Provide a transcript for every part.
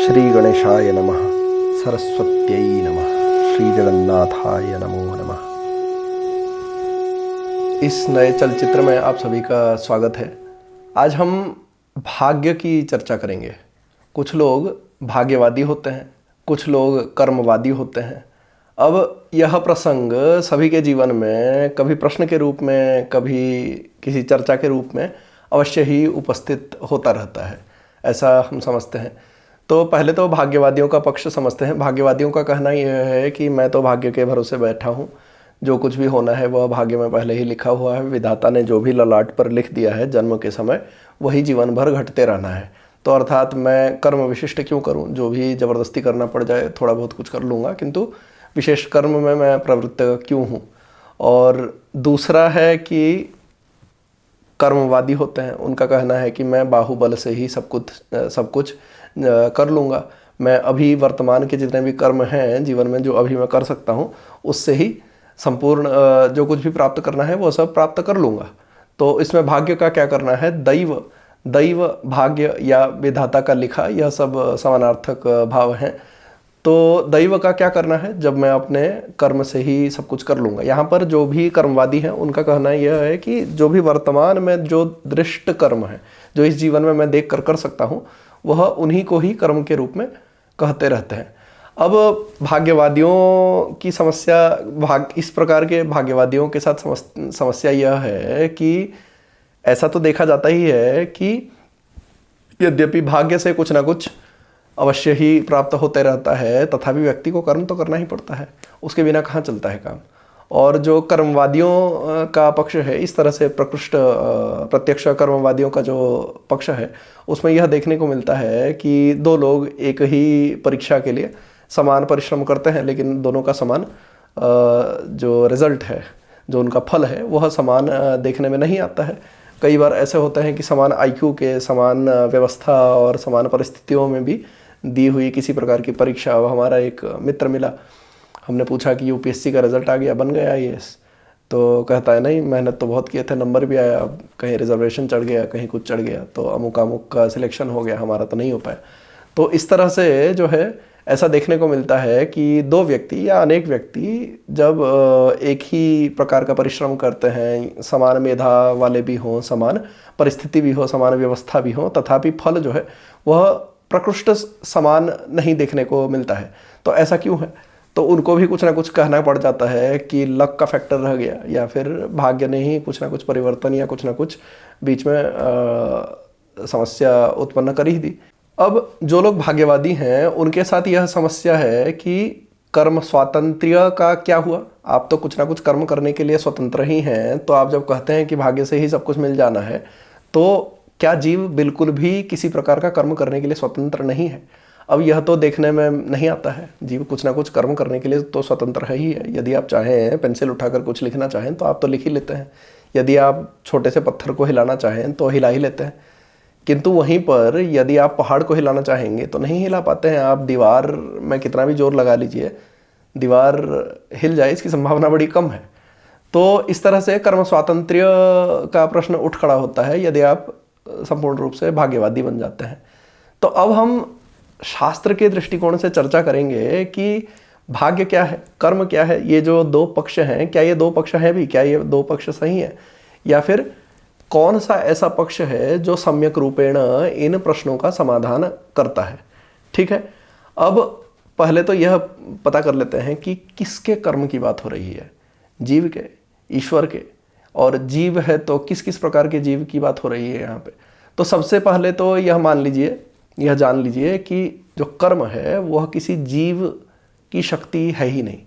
श्री गणेशाय नमः, सरस्वत्यै नमः, श्री जगन्नाथाय नमो नमः। इस नए चलचित्र में आप सभी का स्वागत है। आज हम भाग्य की चर्चा करेंगे। कुछ लोग भाग्यवादी होते हैं, कुछ लोग कर्मवादी होते हैं। अब यह प्रसंग सभी के जीवन में कभी प्रश्न के रूप में, कभी किसी चर्चा के रूप में अवश्य ही उपस्थित होता रहता है, ऐसा हम समझते हैं। तो पहले तो भाग्यवादियों का पक्ष समझते हैं। भाग्यवादियों का कहना यह है कि मैं तो भाग्य के भरोसे बैठा हूँ, जो कुछ भी होना है वह भाग्य में पहले ही लिखा हुआ है। विधाता ने जो भी ललाट पर लिख दिया है जन्म के समय, वही जीवन भर घटते रहना है। तो अर्थात मैं कर्म विशिष्ट क्यों करूं, जो भी ज़बरदस्ती करना पड़ जाए थोड़ा बहुत कुछ कर लूँगा, किंतु विशेष कर्म में मैं प्रवृत्त क्यों हूँ। और दूसरा है कि कर्मवादी होते हैं, उनका कहना है कि मैं बाहुबल से ही सब कुछ कर लूँगा। मैं अभी वर्तमान के जितने भी कर्म हैं जीवन में, जो अभी मैं कर सकता हूँ, उससे ही संपूर्ण जो कुछ भी प्राप्त करना है वो सब प्राप्त कर लूँगा। तो इसमें भाग्य का क्या करना है? दैव भाग्य या विधाता का लिखा, यह सब समानार्थक भाव हैं। तो दैव का क्या करना है? जब मैं अपने कर्म से ही सब कुछ कर लूँगा। यहाँ पर जो भी कर्मवादी हैं उनका कहना यह है कि जो भी वर्तमान में जो दृष्ट कर्म है, जो इस जीवन में मैं देख कर सकता हूँ, वह उन्हीं को ही कर्म के रूप में कहते रहते हैं। अब भाग्यवादियों की समस्या, इस प्रकार के भाग्यवादियों के साथ समस्या यह है कि ऐसा तो देखा जाता ही है कि यद्यपि भाग्य से कुछ ना कुछ अवश्य ही प्राप्त होते रहता है, तथापि व्यक्ति को कर्म तो करना ही पड़ता है, उसके बिना कहाँ चलता है काम। और जो कर्मवादियों का पक्ष है, इस तरह से प्रत्यक्ष कर्मवादियों का जो पक्ष है, उसमें यह देखने को मिलता है कि दो लोग एक ही परीक्षा के लिए समान परिश्रम करते हैं, लेकिन दोनों का समान जो रिजल्ट है, जो उनका फल है, वह समान देखने में नहीं आता है। कई बार ऐसे होते हैं कि समान IQ के, समान व्यवस्था और समान परिस्थितियों में भी दी हुई किसी प्रकार की परीक्षा। अब हमारा एक मित्र मिला, हमने पूछा कि UPSC का रिजल्ट आ गया, बन गया IAS? तो कहता है नहीं, मेहनत तो बहुत किए थे, नंबर भी आया, अब कहीं रिजर्वेशन चढ़ गया, कहीं कुछ चढ़ गया, तो अमुक का सिलेक्शन हो गया, हमारा तो नहीं हो पाया। तो इस तरह से जो है ऐसा देखने को मिलता है कि दो व्यक्ति या अनेक व्यक्ति जब एक ही प्रकार का परिश्रम करते हैं, समान मेधा वाले भी हों, समान परिस्थिति भी हो, समान व्यवस्था भी हो, तथापि फल जो है वह प्रकृष्ट समान नहीं देखने को मिलता है। तो ऐसा क्यों है? तो उनको भी कुछ ना कुछ कहना पड़ जाता है कि लक का फैक्टर रह गया, या फिर भाग्य ने ही कुछ ना कुछ परिवर्तन या कुछ ना कुछ बीच में समस्या उत्पन्न कर ही दी। अब जो लोग भाग्यवादी हैं उनके साथ यह समस्या है कि कर्म स्वातंत्र्य का क्या हुआ? आप तो कुछ ना कुछ कर्म करने के लिए स्वतंत्र ही हैं, तो आप जब कहते हैं कि भाग्य से ही सब कुछ मिल जाना है, तो क्या जीव बिल्कुल भी किसी प्रकार का कर्म करने के लिए स्वतंत्र नहीं है? अब यह तो देखने में नहीं आता है। जीव कुछ ना कुछ कर्म करने के लिए तो स्वतंत्र है ही है। यदि आप चाहें पेंसिल उठाकर कुछ लिखना चाहें तो आप तो लिख ही लेते हैं। यदि आप छोटे से पत्थर को हिलाना चाहें तो हिला ही लेते हैं। किंतु वहीं पर यदि आप पहाड़ को हिलाना चाहेंगे तो नहीं हिला पाते हैं। आप दीवार में कितना भी जोर लगा लीजिए, दीवार हिल जाए इसकी संभावना बड़ी कम है। तो इस तरह से कर्म स्वातंत्र्य का प्रश्न उठ खड़ा होता है यदि आप संपूर्ण रूप से भाग्यवादी बन जाते हैं। तो अब हम शास्त्र के दृष्टिकोण से चर्चा करेंगे कि भाग्य क्या है, कर्म क्या है। ये जो दो पक्ष हैं, क्या ये दो पक्ष हैं भी? क्या ये दो पक्ष सही है, या फिर कौन सा ऐसा पक्ष है जो सम्यक रूपेण इन प्रश्नों का समाधान करता है? ठीक है, अब पहले तो यह पता कर लेते हैं कि किसके कर्म की बात हो रही है, जीव के, ईश्वर के। और जीव है तो किस किस प्रकार के जीव की बात हो रही है यहाँ पे? तो सबसे पहले तो यह मान लीजिए, यह जान लीजिए कि जो कर्म है वह किसी जीव की शक्ति है ही नहीं।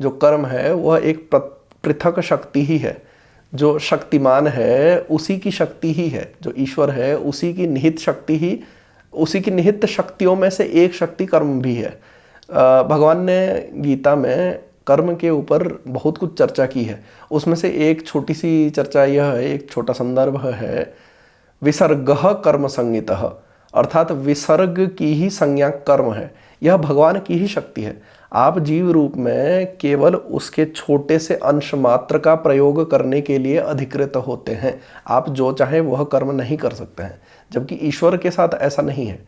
जो कर्म है वह एक पृथक शक्ति ही है। जो शक्तिमान है उसी की शक्ति ही है। जो ईश्वर है उसी की निहित शक्ति ही, उसी की निहित शक्तियों में से एक शक्ति कर्म भी है। भगवान ने गीता में कर्म के ऊपर बहुत कुछ चर्चा की है। उसमें से एक छोटी सी चर्चा यह है, एक छोटा संदर्भ है, विसर्गः कर्म संज्ञितः, अर्थात विसर्ग की ही संज्ञा कर्म है। यह भगवान की ही शक्ति है। आप जीव रूप में केवल उसके छोटे से अंश मात्र का प्रयोग करने के लिए अधिकृत होते हैं। आप जो चाहें वह कर्म नहीं कर सकते हैं, जबकि ईश्वर के साथ ऐसा नहीं है।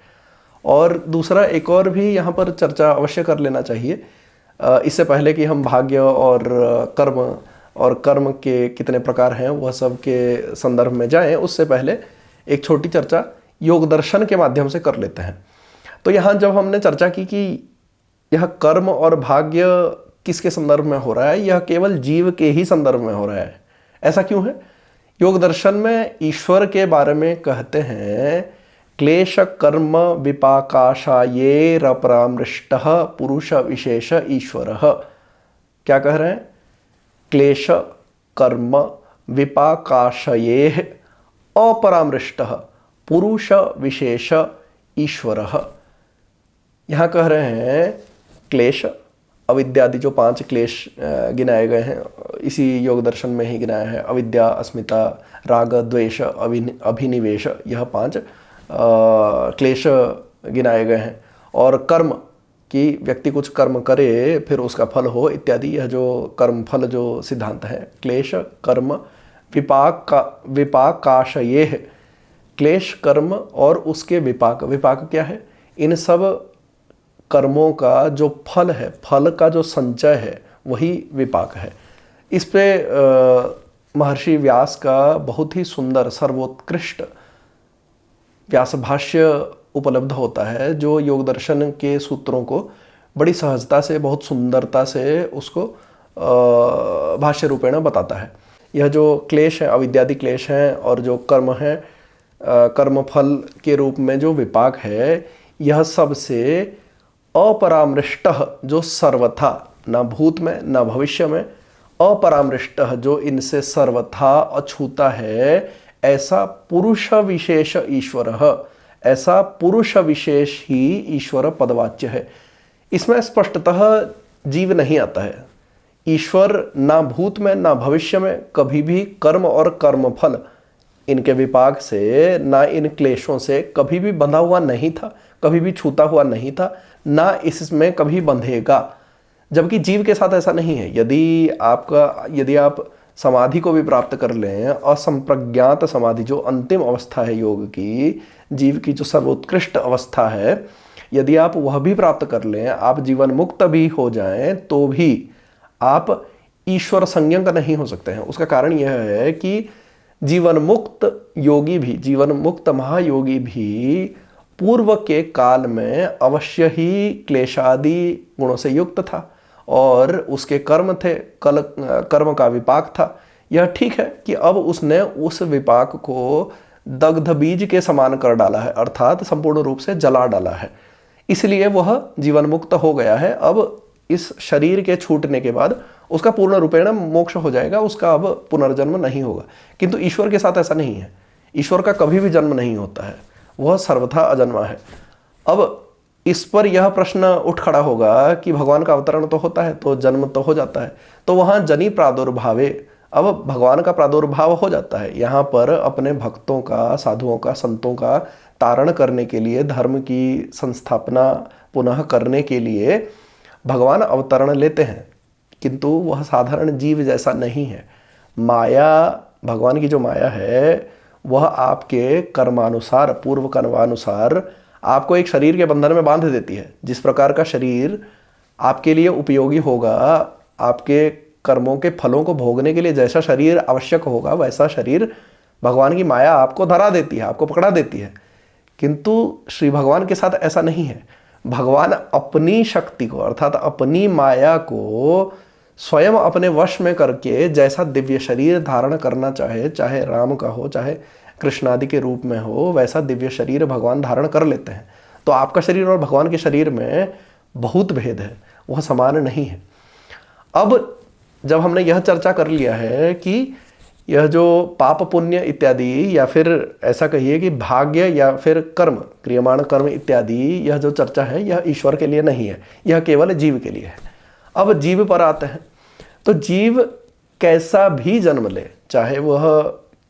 और दूसरा एक और भी यहाँ पर चर्चा अवश्य कर लेना चाहिए, इससे पहले कि हम भाग्य और कर्म के कितने प्रकार हैं वह सब के संदर्भ में जाएं, उससे पहले एक छोटी चर्चा योग दर्शन के माध्यम से कर लेते हैं। तो यहाँ जब हमने चर्चा की कि यह कर्म और भाग्य किसके संदर्भ में हो रहा है, यह केवल जीव के ही संदर्भ में हो रहा है। ऐसा क्यों है? योग दर्शन में ईश्वर के बारे में कहते हैं, क्लेश कर्म विपाकाशायेरपरामृष्ट पुरुष विशेष ईश्वर। क्या कह रहे हैं? क्लेश कर्म विपाकाशयेह अपरामृष्ट पुरुष विशेष ईश्वर। यहाँ कह रहे हैं क्लेश, अविद्यादि जो 5 क्लेश गिनाए गए हैं, इसी योग दर्शन में ही गिनाया है। अविद्या, अस्मिता, राग, द्वेष, अभिनिवेश, यह 5 क्लेश गिनाए गए हैं। और कर्म कि व्यक्ति कुछ कर्म करे फिर उसका फल हो इत्यादि, यह जो कर्म फल जो सिद्धांत है। क्लेश कर्म विपाकाशयेह, क्लेश कर्म और उसके विपाक। विपाक क्या है? इन सब कर्मों का जो फल है, फल का जो संचय है, वही विपाक है। इस पे महर्षि व्यास का बहुत ही सुंदर सर्वोत्कृष्ट व्यास भाष्य उपलब्ध होता है, जो योग दर्शन के सूत्रों को बड़ी सहजता से, बहुत सुंदरता से उसको भाष्य रूपेण बताता है। यह जो क्लेश है, अविद्यादि क्लेश हैं, और जो कर्म है, कर्म फल के रूप में जो विपाक है, यह सबसे अपरामृष्ट, जो सर्वथा, न भूत में न भविष्य में, अपरामृष्ट जो इनसे सर्वथा अछूता है, ऐसा पुरुष विशेष ईश्वर, ऐसा पुरुष विशेष ही ईश्वर पदवाच्य है। इसमें स्पष्टतः जीव नहीं आता है। ईश्वर ना भूत में ना भविष्य में कभी भी कर्म और कर्मफल इनके विपाक से, ना इन क्लेशों से कभी भी बंधा हुआ नहीं था, कभी भी छूता हुआ नहीं था, ना इसमें कभी बंधेगा। जबकि जीव के साथ ऐसा नहीं है। यदि आप समाधि को भी प्राप्त कर लें, असंप्रज्ञात समाधि जो अंतिम अवस्था है योग की, जीव की जो सर्वोत्कृष्ट अवस्था है, यदि आप वह भी प्राप्त कर लें, आप जीवन मुक्त भी हो जाएं, तो भी आप ईश्वर संज्ञक नहीं हो सकते हैं। उसका कारण यह है कि जीवन मुक्त योगी भी, जीवन मुक्त महायोगी भी पूर्व के काल में अवश्य ही क्लेशादि गुणों से युक्त था, और उसके कर्म थे, कर्म का विपाक था। यह ठीक है कि अब उसने उस विपाक को दग्ध बीज के समान कर डाला है, अर्थात संपूर्ण रूप से जला डाला है, इसलिए वह जीवन मुक्त हो गया है। अब इस शरीर के छूटने के बाद उसका पूर्ण रूपेण मोक्ष हो जाएगा, उसका अब पुनर्जन्म नहीं होगा। किंतु ईश्वर के साथ ऐसा नहीं है। ईश्वर का कभी भी जन्म नहीं होता है, वह सर्वथा अजन्मा है। अब इस पर यह प्रश्न उठ खड़ा होगा कि भगवान का अवतरण तो होता है, तो जन्म तो हो जाता है, तो वहाँ जनी प्रादुर्भावे, अब भगवान का प्रादुर्भाव हो जाता है। यहाँ पर अपने भक्तों का, साधुओं का, संतों का तारण करने के लिए, धर्म की संस्थापना पुनः करने के लिए भगवान अवतरण लेते हैं, किंतु वह साधारण जीव जैसा नहीं है। माया, भगवान की जो माया है, वह आपके कर्मानुसार, पूर्व कर्मानुसार आपको एक शरीर के बंधन में बांध देती है। जिस प्रकार का शरीर आपके लिए उपयोगी होगा, आपके कर्मों के फलों को भोगने के लिए जैसा शरीर आवश्यक होगा, वैसा शरीर भगवान की माया आपको धरा देती है, आपको पकड़ा देती है। किंतु श्री भगवान के साथ ऐसा नहीं है। भगवान अपनी शक्ति को, अर्थात अपनी माया को स्वयं अपने वश में करके जैसा दिव्य शरीर धारण करना चाहे, चाहे राम का हो, चाहे कृष्ण आदि के रूप में हो, वैसा दिव्य शरीर भगवान धारण कर लेते हैं। तो आपका शरीर और भगवान के शरीर में बहुत भेद है, वह समान नहीं है। अब जब हमने यह चर्चा कर लिया है कि यह जो पाप पुण्य इत्यादि, या फिर ऐसा कहिए कि भाग्य या फिर कर्म, क्रियमाण कर्म इत्यादि, यह जो चर्चा है यह ईश्वर के लिए नहीं है, यह केवल जीव के लिए है। अब जीव पर आते हैं। तो जीव कैसा भी जन्म ले, चाहे वह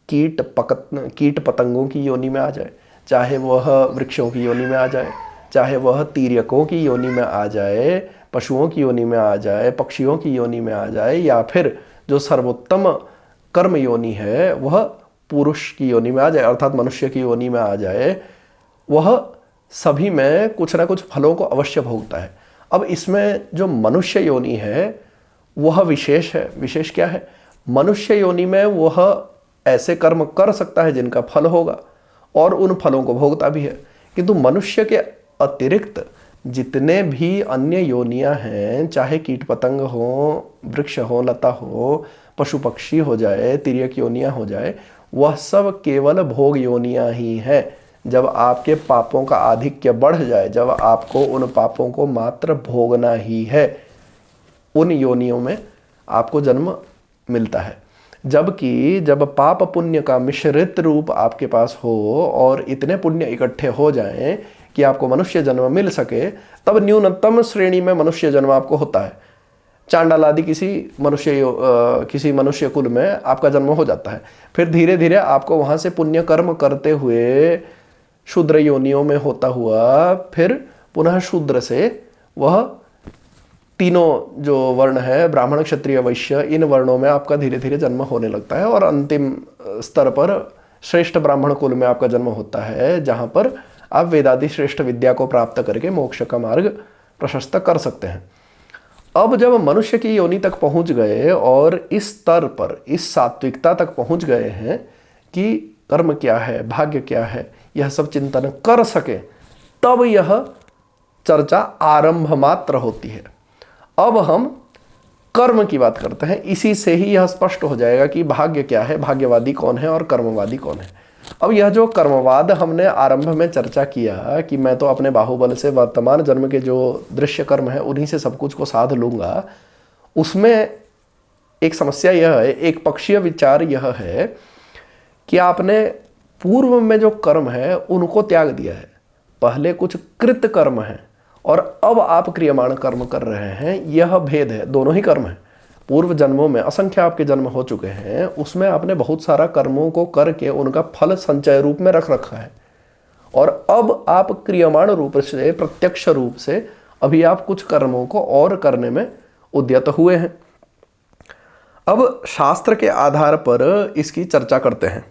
कीट पतंगों की योनि में आ जाए, चाहे वह वृक्षों की योनि में आ जाए, चाहे वह तीर्यकों की योनि में आ जाए, पशुओं की योनि में आ जाए, पक्षियों की योनि में आ जाए, या फिर जो सर्वोत्तम कर्म योनि है वह पुरुष की योनि में आ जाए, अर्थात मनुष्य की योनि में आ जाए, वह सभी में कुछ ना कुछ फलों को अवश्य भोगता है। अब इसमें जो मनुष्य योनि है वह विशेष है। विशेष क्या है? मनुष्य योनि में वह ऐसे कर्म कर सकता है जिनका फल होगा और उन फलों को भोगता भी है। किंतु मनुष्य के अतिरिक्त जितने भी अन्य योनियां हैं, चाहे कीट पतंग हो, वृक्ष हो, लता हो, पशु पक्षी हो जाए, तिर्यक योनियां हो जाए, वह सब केवल भोग योनियां ही हैं। जब आपके पापों का आधिक्य बढ़ जाए, जब आपको उन पापों को मात्र भोगना ही है, उन योनियों में आपको जन्म मिलता है। जबकि जब पाप पुण्य का मिश्रित रूप आपके पास हो और इतने पुण्य इकट्ठे हो जाएं कि आपको मनुष्य जन्म मिल सके, तब न्यूनतम श्रेणी में मनुष्य जन्म आपको होता है। चांडाल आदि किसी मनुष्य कुल में आपका जन्म हो जाता है। फिर धीरे धीरे आपको वहां से पुण्य कर्म करते हुए शूद्र योनियों में होता हुआ फिर पुनः शूद्र से वह तीनों जो वर्ण है, ब्राह्मण क्षत्रिय वैश्य, इन वर्णों में आपका धीरे धीरे जन्म होने लगता है और अंतिम स्तर पर श्रेष्ठ ब्राह्मण कुल में आपका जन्म होता है, जहां पर आप वेदादि श्रेष्ठ विद्या को प्राप्त करके मोक्ष का मार्ग प्रशस्त कर सकते हैं। अब जब मनुष्य की योनि तक पहुंच गए और इस स्तर पर, इस सात्विकता तक पहुंच गए हैं कि कर्म क्या है, भाग्य क्या है, यह सब चिंतन कर सके, तब यह चर्चा आरंभ मात्र होती है। अब हम कर्म की बात करते हैं। इसी से ही यह स्पष्ट हो जाएगा कि भाग्य क्या है, भाग्यवादी कौन है और कर्मवादी कौन है। अब यह जो कर्मवाद हमने आरंभ में चर्चा किया कि मैं तो अपने बाहुबल से वर्तमान जन्म के जो दृश्य कर्म है उन्हीं से सब कुछ को साध लूंगा, उसमें एक समस्या यह है, एक पक्षीय विचार यह है कि आपने पूर्व में जो कर्म है उनको त्याग दिया है। पहले कुछ कृत कर्म है और अब आप क्रियमाण कर्म कर रहे हैं, यह भेद है। दोनों ही कर्म है। पूर्व जन्मों में असंख्य आपके जन्म हो चुके हैं, उसमें आपने बहुत सारा कर्मों को करके उनका फल संचय रूप में रख रखा है और अब आप क्रियमाण रूप से, प्रत्यक्ष रूप से अभी आप कुछ कर्मों को और करने में उद्यत हुए हैं। अब शास्त्र के आधार पर इसकी चर्चा करते हैं।